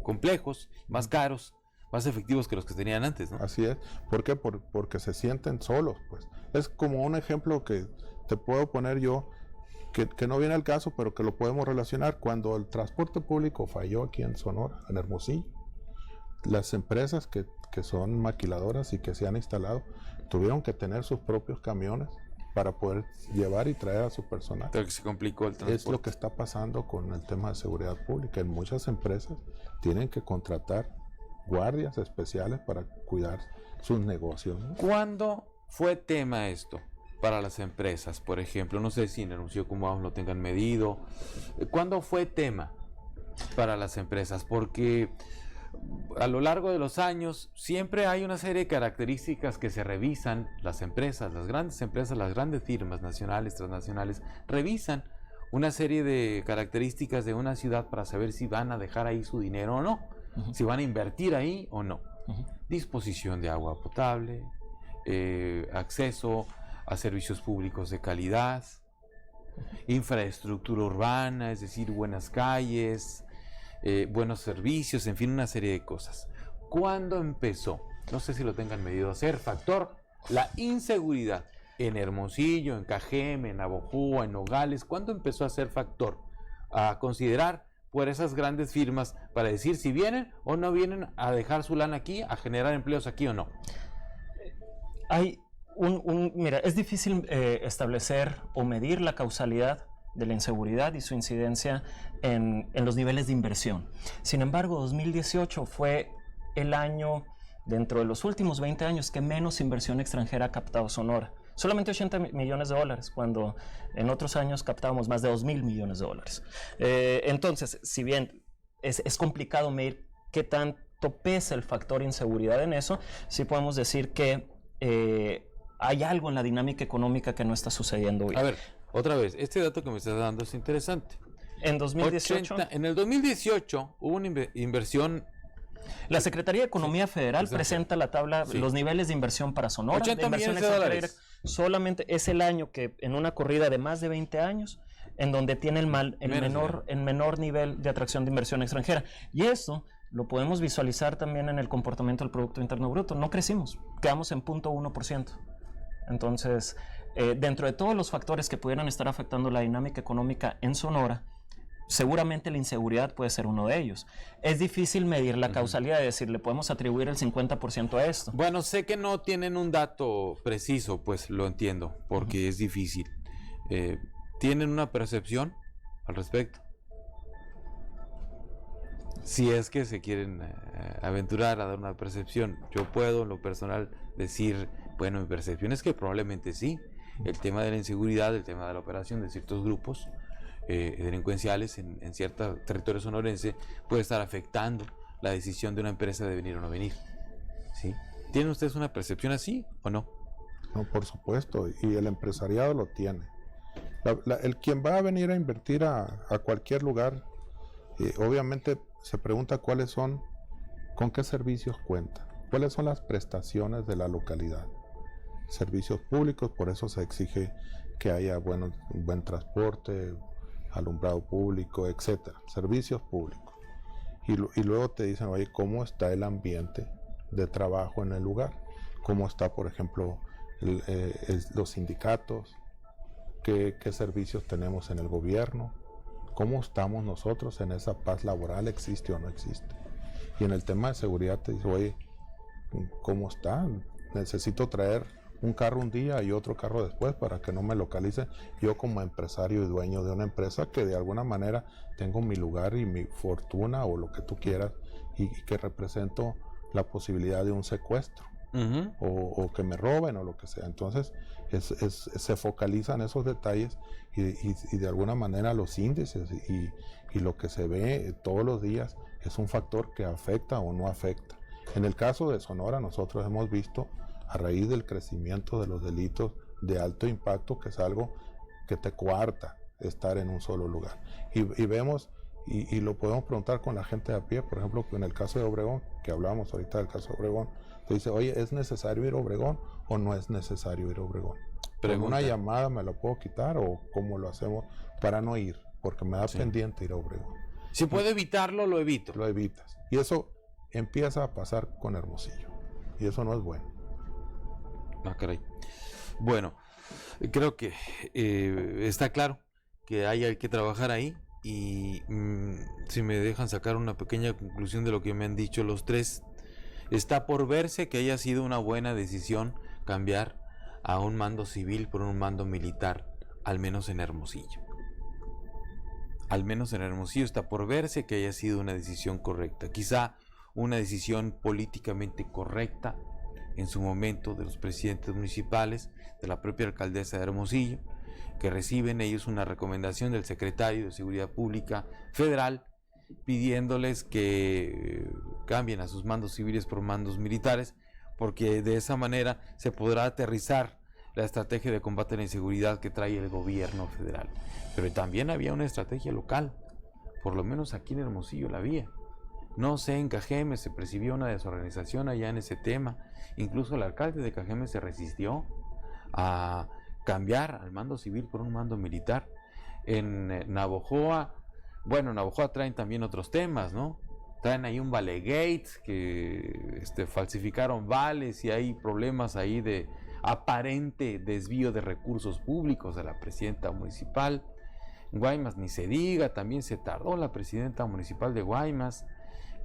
complejos, más caros, más efectivos que los que tenían antes, ¿no? Así es. ¿Por qué? Porque se sienten solos, pues. Es como un ejemplo que te puedo poner yo, que no viene al caso, pero que lo podemos relacionar. Cuando el transporte público falló aquí en Sonora, en Hermosillo, las empresas que son maquiladoras y que se han instalado, tuvieron que tener sus propios camiones para poder llevar y traer a su personal. Pero que se complicó el transporte. Es lo que está pasando con el tema de seguridad pública. En muchas empresas tienen que contratar guardias especiales para cuidar sus negocios, ¿no? ¿Cuándo fue tema esto para las empresas, por ejemplo? No sé si en Hermosillo como lo tengan medido. ¿Cuándo fue tema para las empresas? Porque a lo largo de los años siempre hay una serie de características que se revisan. Las empresas, las grandes firmas nacionales, transnacionales, revisan una serie de características de una ciudad para saber si van a dejar ahí su dinero o no, si van a invertir ahí o no. Disposición de agua potable, acceso a servicios públicos de calidad, infraestructura urbana, es decir, buenas calles, buenos servicios, en fin, una serie de cosas. ¿Cuándo empezó? No sé si lo tengan medido, a ser factor la inseguridad en Hermosillo, en Cajeme, en Navojoa, en Nogales. ¿Cuándo empezó a ser factor a considerar por esas grandes firmas para decir si vienen o no vienen a dejar su lana aquí, a generar empleos aquí o no? Hay mira, es difícil establecer o medir la causalidad de la inseguridad y su incidencia en los niveles de inversión. Sin embargo, 2018 fue el año, dentro de los últimos 20 años, que menos inversión extranjera ha captado Sonora. Solamente 80 millones de dólares, cuando en otros años captábamos más de 2.000 millones de dólares. Entonces, si bien es complicado medir qué tanto pesa el factor inseguridad en eso, sí podemos decir que hay algo en la dinámica económica que no está sucediendo hoy. A ver, otra vez, este dato que me estás dando es interesante. En 2018... en el 2018 hubo una inversión... La Secretaría de Economía Federal presenta la tabla, los niveles de inversión para Sonora. 80 millones de dólares. Solamente es el año que en una corrida de más de 20 años en donde tiene el menor nivel de atracción de inversión extranjera. Y eso lo podemos visualizar también en el comportamiento del Producto Interno Bruto. No crecimos, quedamos en 0.1%. Entonces, dentro de todos los factores que pudieran estar afectando la dinámica económica en Sonora, seguramente la inseguridad puede ser uno de ellos. Es difícil medir la causalidad y decir, le podemos atribuir el 50% a esto. Bueno, sé que no tienen un dato preciso, pues lo entiendo, porque es difícil. ¿Tienen una percepción al respecto? Si es que se quieren aventurar a dar una percepción, yo puedo en lo personal decir, bueno, mi percepción es que probablemente sí. El tema de la inseguridad, el tema de la operación de ciertos grupos delincuenciales en cierto territorio sonorense puede estar afectando la decisión de una empresa de venir o no venir. ¿Sí? ¿Tienen ustedes una percepción así o no? No, por supuesto, y el empresariado lo tiene. El quien va a venir a invertir a cualquier lugar, obviamente se pregunta con qué servicios cuenta, cuáles son las prestaciones de la localidad. Servicios públicos, por eso se exige que haya buen transporte, alumbrado público, etcétera, servicios públicos. Y luego te dicen, oye, ¿cómo está el ambiente de trabajo en el lugar? ¿Cómo está, por ejemplo, los sindicatos? ¿Qué servicios tenemos en el gobierno? ¿Cómo estamos nosotros en esa paz laboral? ¿Existe o no existe? Y en el tema de seguridad te dice, oye, ¿cómo está? Necesito traer un carro un día y otro carro después para que no me localice. Yo como empresario y dueño de una empresa que de alguna manera tengo mi lugar y mi fortuna o lo que tú quieras y que represento la posibilidad de un secuestro o que me roben o lo que sea. Entonces se focalizan esos detalles y de alguna manera los índices y lo que se ve todos los días es un factor que afecta o no afecta. En el caso de Sonora nosotros hemos visto, a raíz del crecimiento de los delitos de alto impacto, que es algo que te coarta estar en un solo lugar. Y vemos, y lo podemos preguntar con la gente de a pie, por ejemplo, en el caso de Obregón, que hablábamos ahorita del caso de Obregón, te dice, oye, ¿es necesario ir a Obregón o no es necesario ir a Obregón? ¿Con una llamada me lo puedo quitar o cómo lo hacemos para no ir? Porque me da pendiente ir a Obregón. Si puedo evitarlo, lo evito. Lo evitas. Y eso empieza a pasar con Hermosillo. Y eso no es bueno. Ah, caray. Bueno, creo que está claro que hay que trabajar ahí y si me dejan sacar una pequeña conclusión de lo que me han dicho los tres, está por verse que haya sido una buena decisión cambiar a un mando civil por un mando militar, al menos en Hermosillo. Al menos en Hermosillo está por verse que haya sido una decisión correcta, quizá una decisión políticamente correcta en su momento de los presidentes municipales, de la propia alcaldesa de Hermosillo, que reciben ellos una recomendación del secretario de Seguridad Pública Federal pidiéndoles que cambien a sus mandos civiles por mandos militares, porque de esa manera se podrá aterrizar la estrategia de combate a la inseguridad que trae el gobierno federal. Pero también había una estrategia local, por lo menos aquí en Hermosillo la había. No sé, en Cajeme se percibió una desorganización allá en ese tema. Incluso el alcalde de Cajeme se resistió a cambiar al mando civil por un mando militar. En Navojoa, bueno, Navojoa traen también otros temas, ¿no? Traen ahí un Valegate, que falsificaron vales y hay problemas ahí de aparente desvío de recursos públicos de la presidenta municipal. En Guaymas ni se diga, también se tardó la presidenta municipal de Guaymas.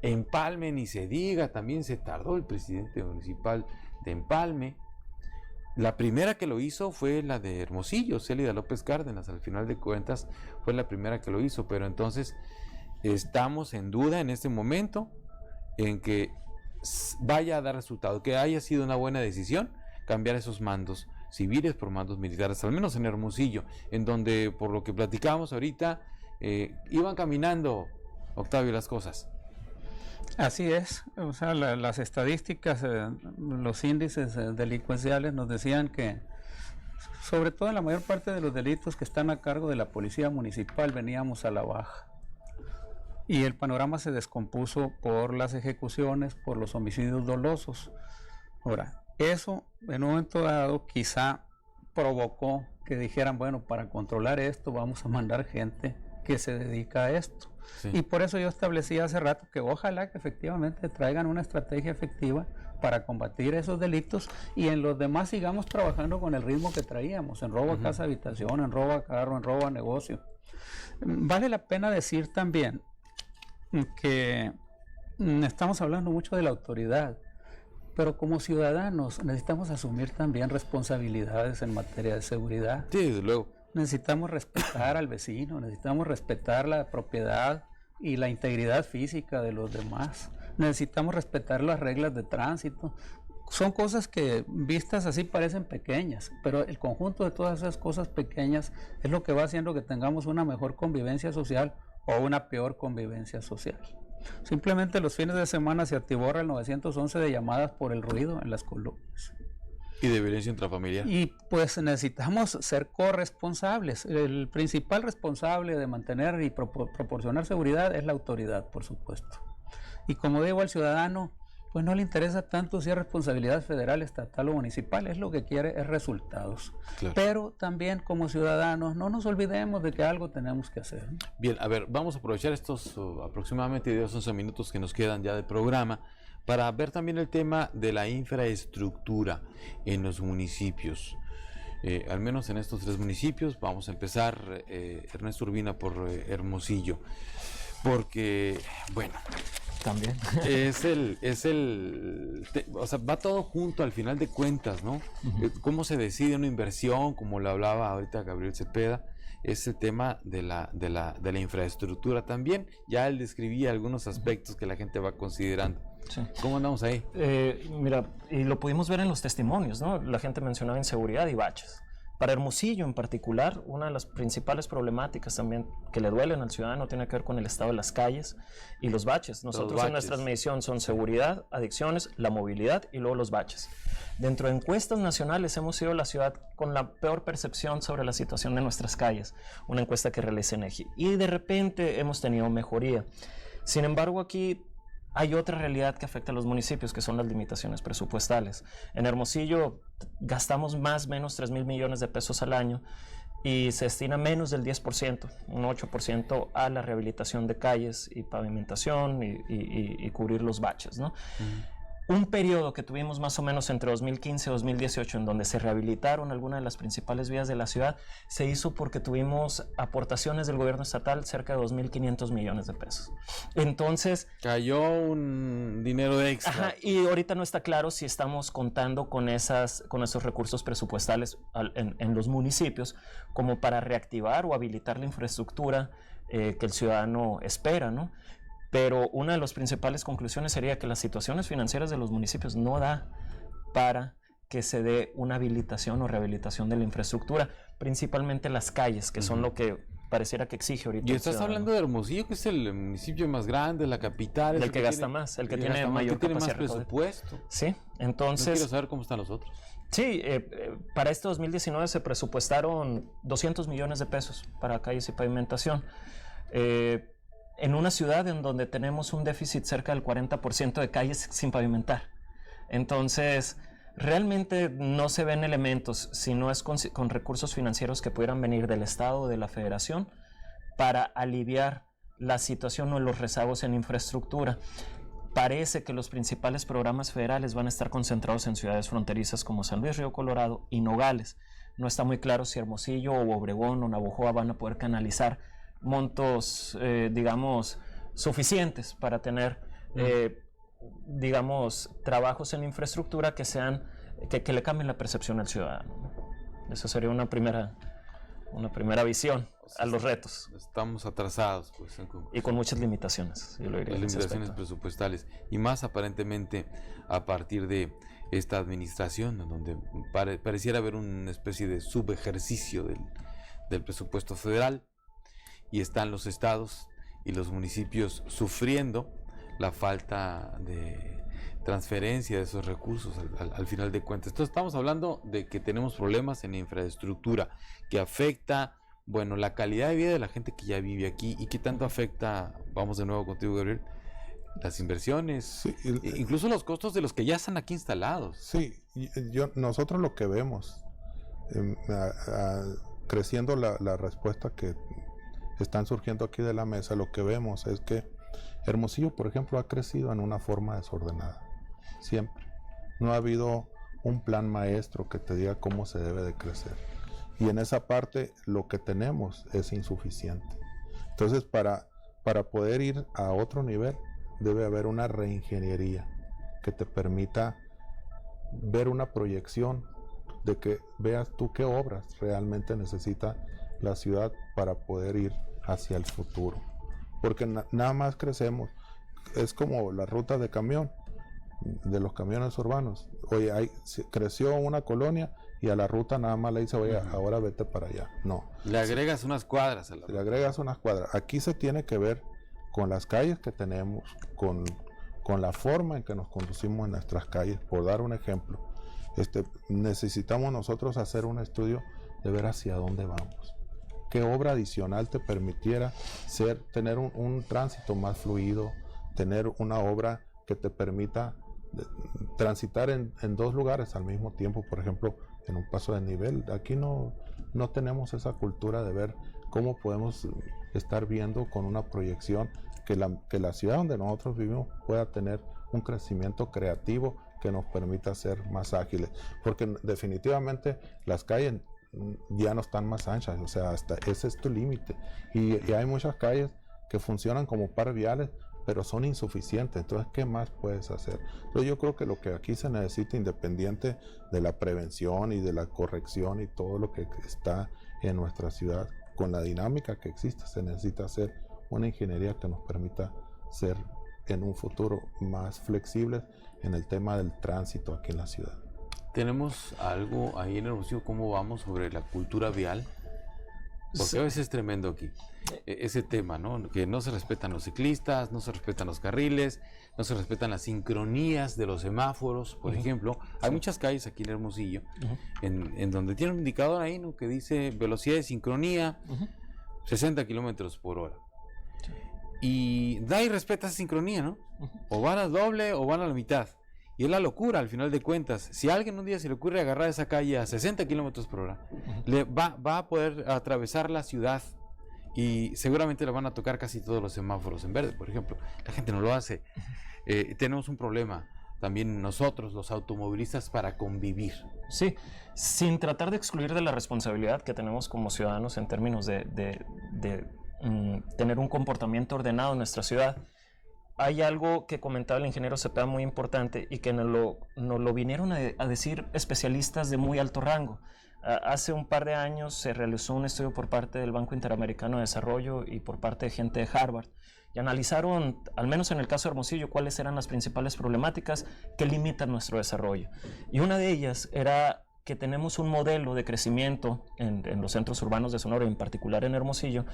Empalme ni se diga, también se tardó el presidente municipal de Empalme. La primera que lo hizo fue la de Hermosillo, Célida López Cárdenas, al final de cuentas fue la primera que lo hizo, pero entonces estamos en duda en este momento en que vaya a dar resultado, que haya sido una buena decisión cambiar esos mandos civiles por mandos militares, al menos en Hermosillo, en donde por lo que platicábamos ahorita iban caminando, Octavio, las cosas. Así es, o sea, las estadísticas, los índices delincuenciales nos decían que, sobre todo en la mayor parte de los delitos que están a cargo de la policía municipal, veníamos a la baja. Y el panorama se descompuso por las ejecuciones, por los homicidios dolosos. Ahora, eso en un momento dado quizá provocó que dijeran, bueno, para controlar esto vamos a mandar gente que se dedica a esto. Sí. Y por eso yo establecí hace rato que ojalá que efectivamente traigan una estrategia efectiva para combatir esos delitos y en los demás sigamos trabajando con el ritmo que traíamos, en robo a casa habitación, en robo a carro, en robo a negocio. Vale la pena decir también que estamos hablando mucho de la autoridad, pero como ciudadanos necesitamos asumir también responsabilidades en materia de seguridad. Sí, desde luego. Necesitamos respetar al vecino, necesitamos respetar la propiedad y la integridad física de los demás. Necesitamos respetar las reglas de tránsito. Son cosas que vistas así parecen pequeñas, pero el conjunto de todas esas cosas pequeñas es lo que va haciendo que tengamos una mejor convivencia social o una peor convivencia social. Simplemente los fines de semana se atiborra el 911 de llamadas por el ruido en las columnas. Y de violencia intrafamiliar. Y pues necesitamos ser corresponsables. El principal responsable de mantener y proporcionar seguridad es la autoridad, por supuesto. Y como digo, al ciudadano, pues no le interesa tanto si es responsabilidad federal, estatal o municipal, es lo que quiere es resultados. Claro. Pero también como ciudadanos no nos olvidemos de que algo tenemos que hacer. Bien, a ver, vamos a aprovechar estos aproximadamente 10-11 minutos que nos quedan ya de programa para ver también el tema de la infraestructura en los municipios. Al menos en estos 3 municipios, vamos a empezar, Ernesto Urbina, por Hermosillo, porque, bueno, también o sea, va todo junto al final de cuentas, ¿no? Cómo se decide una inversión, como lo hablaba ahorita Gabriel Cepeda, es el tema de la infraestructura también. Ya él describía algunos aspectos que la gente va considerando. Sí. ¿Cómo andamos ahí? Mira, y lo pudimos ver en los testimonios, ¿no? La gente mencionaba inseguridad y baches. Para Hermosillo en particular, una de las principales problemáticas también que le duelen al ciudadano tiene que ver con el estado de las calles y los baches. Nosotros en nuestra medición son seguridad, adicciones, la movilidad y luego los baches. Dentro de encuestas nacionales hemos sido la ciudad con la peor percepción sobre la situación de nuestras calles, una encuesta que realiza INEGI. Y de repente hemos tenido mejoría. Sin embargo, aquí hay otra realidad que afecta a los municipios, que son las limitaciones presupuestales. En Hermosillo gastamos más o menos 3,000 millones de pesos al año y se destina menos del 10%, un 8% a la rehabilitación de calles y pavimentación y cubrir los baches, ¿no? Un periodo que tuvimos más o menos entre 2015 y 2018 en donde se rehabilitaron algunas de las principales vías de la ciudad, se hizo porque tuvimos aportaciones del gobierno estatal cerca de 2,500 millones de pesos. Entonces cayó un dinero extra. Ajá, y ahorita no está claro si estamos contando con esos recursos presupuestales en los municipios como para reactivar o habilitar la infraestructura que el ciudadano espera, ¿no? Pero una de las principales conclusiones sería que las situaciones financieras de los municipios no da para que se dé una habilitación o rehabilitación de la infraestructura, principalmente las calles, que son lo que pareciera que exige ahorita. Y estás hablando de Hermosillo, que es el municipio más grande, la capital. El que gasta más, el que tiene mayor capacidad más presupuesto. Sí, entonces... No quiero saber cómo están los otros. Sí, para este 2019 se presupuestaron 200 millones de pesos para calles y pavimentación. En una ciudad en donde tenemos un déficit cerca del 40% de calles sin pavimentar. Entonces, realmente no se ven elementos, si no es con recursos financieros que pudieran venir del Estado o de la Federación para aliviar la situación o los rezagos en infraestructura. Parece que los principales programas federales van a estar concentrados en ciudades fronterizas como San Luis, Río Colorado y Nogales. No está muy claro si Hermosillo o Obregón o Navojoa van a poder canalizar montos, digamos, suficientes para tener, digamos, trabajos en infraestructura que sean, que le cambien la percepción al ciudadano. Eso sería una primera visión a los retos. Estamos atrasados, pues. Y con muchas limitaciones, yo lo diría. Las limitaciones presupuestales. Y más aparentemente a partir de esta administración, donde pareciera haber una especie de subejercicio del presupuesto federal. Y están los estados y los municipios sufriendo la falta de transferencia de esos recursos al final de cuentas. Entonces estamos hablando de que tenemos problemas en infraestructura que afecta, bueno, la calidad de vida de la gente que ya vive aquí y que tanto afecta, vamos de nuevo contigo, Gabriel, las inversiones, sí, incluso los costos de los que ya están aquí instalados. Sí, nosotros lo que vemos creciendo la respuesta que están surgiendo aquí de la mesa, lo que vemos es que Hermosillo, por ejemplo, ha crecido en una forma desordenada, siempre. No ha habido un plan maestro que te diga cómo se debe de crecer. Y en esa parte lo que tenemos es insuficiente. Entonces, para poder ir a otro nivel, debe haber una reingeniería que te permita ver una proyección de que veas tú qué obras realmente necesita la ciudad para poder ir hacia el futuro. Porque nada más crecemos, es como la ruta de camión, de los camiones urbanos. Oye, creció una colonia y a la ruta nada más le dice, oye, ahora vete para allá. No. Le agregas unas cuadras a la ruta. Le agregas unas cuadras. Aquí se tiene que ver con las calles que tenemos, con la forma en que nos conducimos en nuestras calles. Por dar un ejemplo, necesitamos nosotros hacer un estudio de ver hacia dónde vamos. ¿Qué obra adicional te permitiera tener un tránsito más fluido, tener una obra que te permita transitar en dos lugares al mismo tiempo, por ejemplo, en un paso de nivel? Aquí no tenemos esa cultura de ver cómo podemos estar viendo con una proyección que la ciudad donde nosotros vivimos pueda tener un crecimiento creativo que nos permita ser más ágiles, porque definitivamente las calles ya no están más anchas, o sea, hasta ese es tu límite, y hay muchas calles que funcionan como par viales, pero son insuficientes. Entonces, ¿qué más puedes hacer? Entonces, yo creo que lo que aquí se necesita, independiente de la prevención y de la corrección y todo lo que está en nuestra ciudad, con la dinámica que existe, se necesita hacer una ingeniería que nos permita ser en un futuro más flexibles en el tema del tránsito aquí en la ciudad. ¿Tenemos algo ahí en Hermosillo? ¿Cómo vamos sobre la cultura vial? Porque a veces es tremendo aquí ese tema, ¿no? Que no se respetan los ciclistas, no se respetan los carriles, no se respetan las sincronías de los semáforos, por ejemplo. Hay muchas calles aquí en Hermosillo en donde tiene un indicador ahí, ¿no?, que dice velocidad de sincronía 60 kilómetros por hora. Y da y respeta esa sincronía, ¿no? O van a doble o van a la mitad. Y es la locura, al final de cuentas. Si a alguien un día se le ocurre agarrar esa calle a 60 kilómetros por hora, va a poder atravesar la ciudad y seguramente le van a tocar casi todos los semáforos en verde, por ejemplo. La gente no lo hace. Tenemos un problema también nosotros, los automovilistas, para convivir. Sí, sin tratar de excluir de la responsabilidad que tenemos como ciudadanos en términos de tener un comportamiento ordenado en nuestra ciudad. Hay algo que comentaba el ingeniero Cepeda muy importante y que nos lo vinieron a decir especialistas de muy alto rango. Hace un par de años se realizó un estudio por parte del Banco Interamericano de Desarrollo y por parte de gente de Harvard y analizaron, al menos en el caso de Hermosillo, cuáles eran las principales problemáticas que limitan nuestro desarrollo. Y una de ellas era que tenemos un modelo de crecimiento en los centros urbanos de Sonora, en particular en Hermosillo,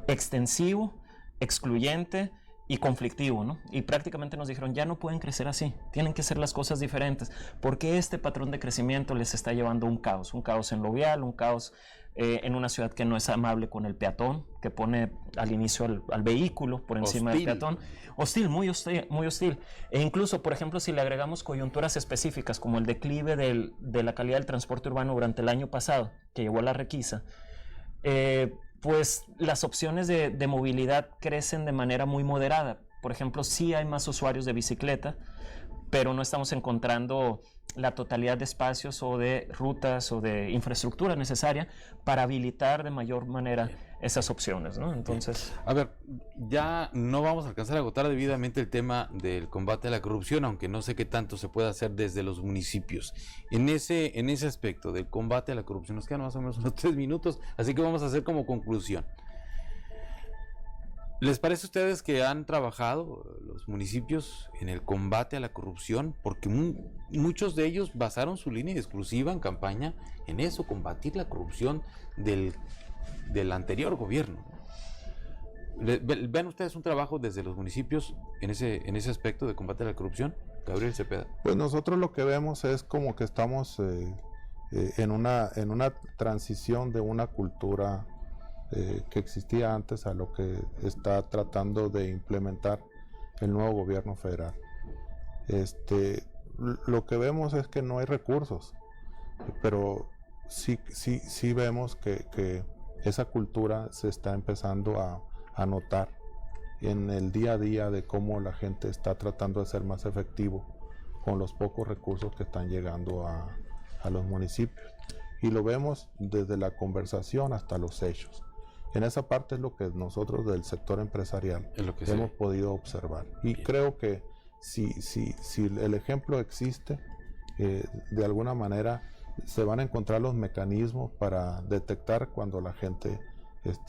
extensivo, excluyente y conflictivo, ¿no? Y prácticamente nos dijeron, ya no pueden crecer así, tienen que hacer las cosas diferentes, porque este patrón de crecimiento les está llevando un caos en lo vial, un caos en una ciudad que no es amable con el peatón, que pone al inicio al vehículo por encima del peatón. Hostil, muy hostil. E incluso, por ejemplo, si le agregamos coyunturas específicas, como el declive de la calidad del transporte urbano durante el año pasado, que llevó a la requisa, pues las opciones de movilidad crecen de manera muy moderada. Por ejemplo, sí hay más usuarios de bicicleta, pero no estamos encontrando la totalidad de espacios o de rutas o de infraestructura necesaria para habilitar de mayor manera esas opciones, ¿no? Entonces, a ver, ya no vamos a alcanzar a agotar debidamente el tema del combate a la corrupción, aunque no sé qué tanto se puede hacer desde los municipios. En ese aspecto del combate a la corrupción nos quedan más o menos unos 3 minutos, así que vamos a hacer como conclusión. ¿Les parece a ustedes que han trabajado los municipios en el combate a la corrupción? Porque muchos de ellos basaron su línea exclusiva en campaña en eso, combatir la corrupción del anterior gobierno. ¿Ven ustedes un trabajo desde los municipios en ese aspecto de combate a la corrupción? Gabriel Cepeda. Pues nosotros lo que vemos es como que estamos en una transición de una cultura que existía antes a lo que está tratando de implementar el nuevo gobierno federal. Lo que vemos es que no hay recursos, pero sí vemos que esa cultura se está empezando a notar en el día a día de cómo la gente está tratando de ser más efectivo con los pocos recursos que están llegando a los municipios. Y lo vemos desde la conversación hasta los hechos. En esa parte es lo que nosotros del sector empresarial hemos podido observar. Y creo que si el ejemplo existe, de alguna manera se van a encontrar los mecanismos para detectar cuando la gente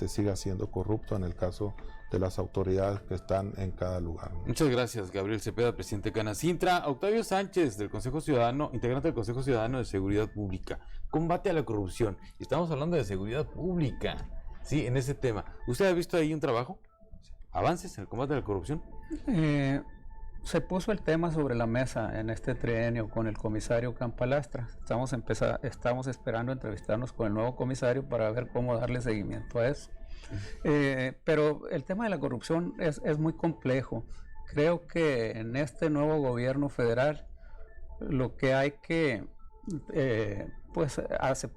siga siendo corrupto, en el caso de las autoridades que están en cada lugar. Muchas gracias, Gabriel Cepeda, presidente de Canacintra. Octavio Sánchez, del Consejo Ciudadano, integrante del Consejo Ciudadano de Seguridad Pública. Combate a la corrupción. Estamos hablando de seguridad pública, sí, en ese tema. ¿Usted ha visto ahí un trabajo? ¿Avances en el combate a la corrupción? Se puso el tema sobre la mesa en este trienio con el comisario Campalastra. Estamos esperando entrevistarnos con el nuevo comisario para ver cómo darle seguimiento a eso. Pero el tema de la corrupción es muy complejo. Creo que en este nuevo gobierno federal lo que hay que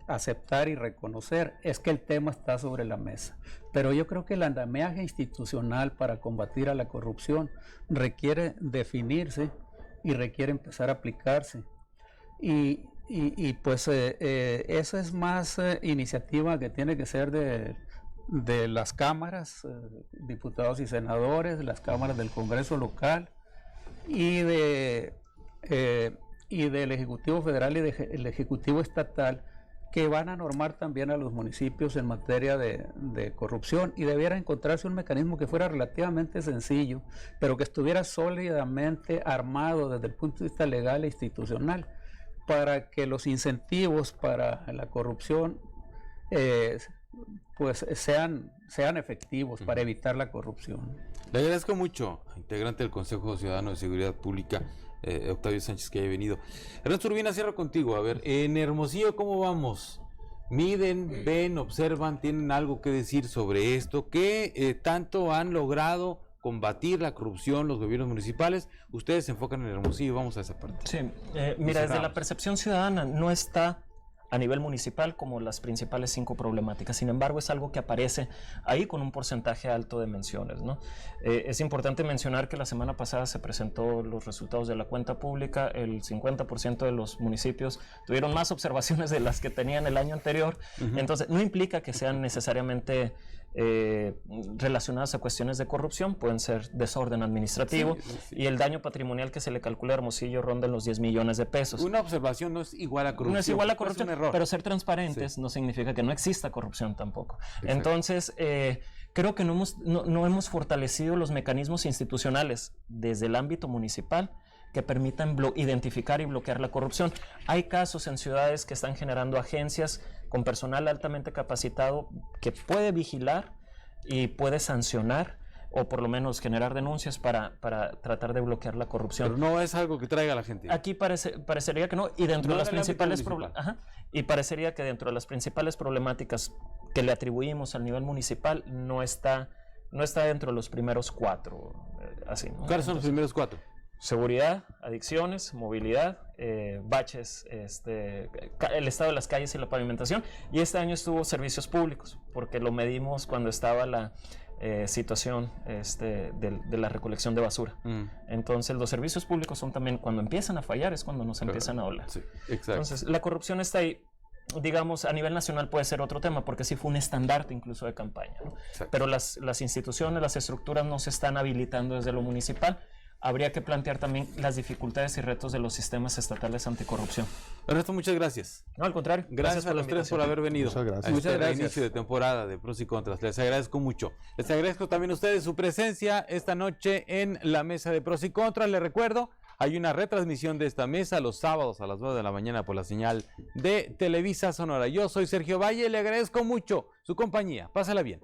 aceptar y reconocer es que el tema está sobre la mesa. Pero yo creo que el andamiaje institucional para combatir a la corrupción requiere definirse y requiere empezar a aplicarse. Y eso es más iniciativa que tiene que ser de las cámaras, diputados y senadores, las cámaras del Congreso local y del Ejecutivo Federal y del Ejecutivo Estatal, que van a normar también a los municipios en materia de corrupción, y debiera encontrarse un mecanismo que fuera relativamente sencillo, pero que estuviera sólidamente armado desde el punto de vista legal e institucional, para que los incentivos para la corrupción sean efectivos para evitar la corrupción. Le agradezco mucho, integrante del Consejo Ciudadano de Seguridad Pública, Octavio Sánchez, que haya venido. Ernesto Urbina, cierro contigo. A ver, en Hermosillo, ¿cómo vamos? ¿Miden, ven, observan, tienen algo que decir sobre esto? ¿Qué tanto han logrado combatir la corrupción los gobiernos municipales? Ustedes se enfocan en Hermosillo, vamos a esa parte. Sí, mira, desde la percepción ciudadana no está a nivel municipal como las principales 5 problemáticas. Sin embargo, es algo que aparece ahí con un porcentaje alto de menciones, ¿no? Es importante mencionar que la semana pasada se presentó los resultados de la cuenta pública. El 50% de los municipios tuvieron más observaciones de las que tenían el año anterior. Entonces, no implica que sean necesariamente relacionadas a cuestiones de corrupción, pueden ser desorden administrativo, y el daño patrimonial que se le calcula a Hermosillo ronda en los 10 millones de pesos. Una observación no es igual a corrupción. No es igual a corrupción, es un error. pero ser transparentes no significa que no exista corrupción tampoco. Exacto. Entonces, creo que no hemos fortalecido los mecanismos institucionales desde el ámbito municipal que permitan identificar y bloquear la corrupción. Hay casos en ciudades que están generando agencias con personal altamente capacitado que puede vigilar y puede sancionar, o por lo menos generar denuncias para tratar de bloquear la corrupción. Pero no es algo que traiga a la gente. Aquí parecería que no, y dentro de las principales y parecería que dentro de las principales problemáticas que le atribuimos al nivel municipal no está dentro de los primeros 4, así, ¿no? ¿Cuáles son los primeros 4? Seguridad, adicciones, movilidad, baches, el estado de las calles y la pavimentación. Y este año estuvo servicios públicos, porque lo medimos cuando estaba la situación de la recolección de basura. Entonces los servicios públicos son también, cuando empiezan a fallar, es cuando nos empiezan a oler. Sí, exacto. Entonces la corrupción está ahí. Digamos, a nivel nacional puede ser otro tema, porque sí fue un estandarte incluso de campaña, ¿no? Pero las instituciones, las estructuras no se están habilitando desde lo municipal. Habría que plantear también las dificultades y retos de los sistemas estatales anticorrupción. Ernesto, muchas gracias. No, al contrario. Gracias a los tres por haber venido. Muchas gracias. Muchas gracias. Inicio de temporada de Pros y Contras. Les agradezco mucho. Les agradezco también a ustedes su presencia esta noche en la mesa de Pros y Contras. Les recuerdo, hay una retransmisión de esta mesa los sábados a las 9 de la mañana por la señal de Televisa Sonora. Yo soy Sergio Valle y le agradezco mucho su compañía. Pásala bien.